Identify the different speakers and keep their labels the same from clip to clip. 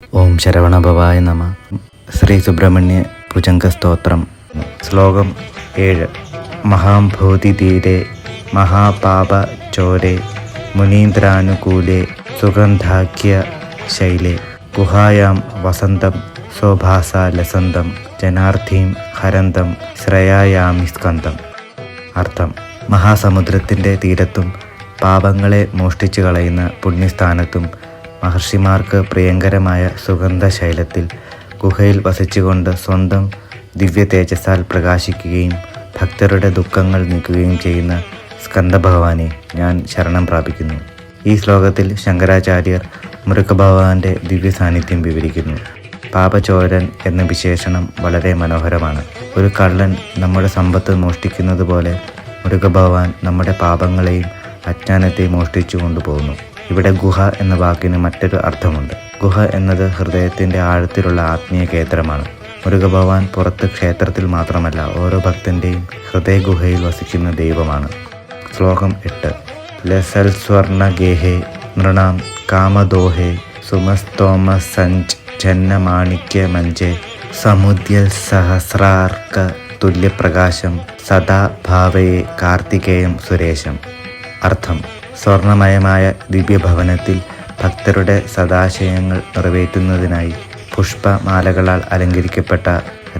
Speaker 1: ഓം ശരവണഭവായ നമ. ശ്രീ സുബ്രഹ്മണ്യ ഭുജംഗസ്തോത്രം. ശ്ലോകം 7. മഹാംഭൂതിധീരെ മഹാപാപചോരെ മുനീന്ദ്രാനുകൂലേ സുഗന്ധാഖ്യ ശൈലേ ഗുഹായാം വസന്തം സ്വഭാസാലസന്തം ജനാർത്ഥീം ഹരന്തം ശ്രേയായാമി സ്കന്ധം. അർത്ഥം: മഹാസമുദ്രത്തിൻ്റെ തീരത്തും പാപങ്ങളെ മോഷ്ടിച്ചു കളയുന്ന പുണ്യസ്ഥാനത്തും മഹർഷിമാർക്ക് പ്രിയങ്കരമായ സുഗന്ധശൈലത്തിൽ ഗുഹയിൽ വസിച്ചുകൊണ്ട് സ്വന്തം ദിവ്യ തേജസ്സാൽ പ്രകാശിക്കുകയും ഭക്തരുടെ ദുഃഖങ്ങൾ നീക്കുകയും ചെയ്യുന്ന സ്കന്ദഭഗവാനെ ഞാൻ ശരണം പ്രാപിക്കുന്നു. ഈ ശ്ലോകത്തിൽ ശങ്കരാചാര്യർ മുരുകഭഗവാന്റെ ദിവ്യ സാന്നിധ്യം വിവരിക്കുന്നു. പാപചോരൻ എന്ന വിശേഷണം വളരെ മനോഹരമാണ്. ഒരു കള്ളൻ നമ്മുടെ സമ്പത്ത് മോഷ്ടിക്കുന്നത് പോലെ മുരുകഭഗവാൻ നമ്മുടെ പാപങ്ങളെയും അജ്ഞാനത്തെയും മോഷ്ടിച്ചു കൊണ്ടുപോകുന്നു. ഇവിടെ ഗുഹ എന്ന വാക്കിന് മറ്റൊരു അർത്ഥമുണ്ട്. ഗുഹ എന്നത് ഹൃദയത്തിൻ്റെ ആഴത്തിലുള്ള ആത്മീയ കേന്ദ്രമാണ്. മുരുകഭഗവാൻ പുറത്ത് ക്ഷേത്രത്തിൽ മാത്രമല്ല, ഓരോ ഭക്തൻ്റെയും ഹൃദയ ഗുഹയിൽ വസിക്കുന്ന ദൈവമാണ്. ശ്ലോകം 8. ലസൽസ്വർണഗേഹേ നൃണാം കാമദോഹേ സുമസ്തോമസഞ്ച് ജന്നമാണിക്യ മഞ്ചേ സമുദ്യൽ സഹസ്രാർക്ക തുല്യപ്രകാശം സദാ ഭാവയെ കാർത്തികേയം സുരേശം. അർത്ഥം: സ്വർണമയമായ ദിവ്യഭവനത്തിൽ ഭക്തരുടെ സദാശയങ്ങൾ നിറവേറ്റുന്നതിനായി പുഷ്പമാലകളാൽ അലങ്കരിക്കപ്പെട്ട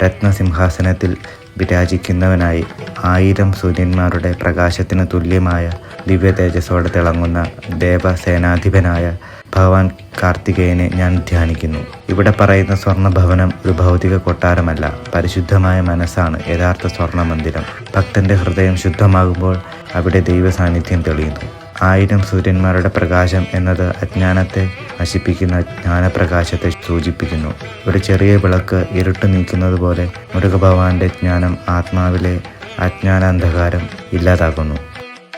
Speaker 1: രത്നസിംഹാസനത്തിൽ വിരാജിക്കുന്നവനായി 1000 സൂര്യന്മാരുടെ പ്രകാശത്തിന് തുല്യമായ ദിവ്യ തേജസ്സോടെ തിളങ്ങുന്ന ദേവസേനാധിപനായ ഭഗവാൻ കാർത്തികേയനെ ഞാൻ ധ്യാനിക്കുന്നു. ഇവിടെ പറയുന്ന സ്വർണ്ണഭവനം ഒരു ഭൗതിക കൊട്ടാരമല്ല, പരിശുദ്ധമായ മനസ്സാണ് യഥാർത്ഥ സ്വർണ്ണ മന്ദിരം. ഭക്തന്റെ ഹൃദയം ശുദ്ധമാകുമ്പോൾ അവിടെ ദൈവ സാന്നിധ്യം തെളിയുന്നു. 1000 സൂര്യന്മാരുടെ പ്രകാശം എന്നത് അജ്ഞാനത്തെ നശിപ്പിക്കുന്ന ജ്ഞാനപ്രകാശത്തെ സൂചിപ്പിക്കുന്നു. ഒരു ചെറിയ വിളക്ക് ഇരുട്ട് നീക്കുന്നത് പോലെ മുരുകഭഗവാന്റെ ജ്ഞാനം ആത്മാവിലെ അജ്ഞാനാന്ധകാരം ഇല്ലാതാക്കുന്നു.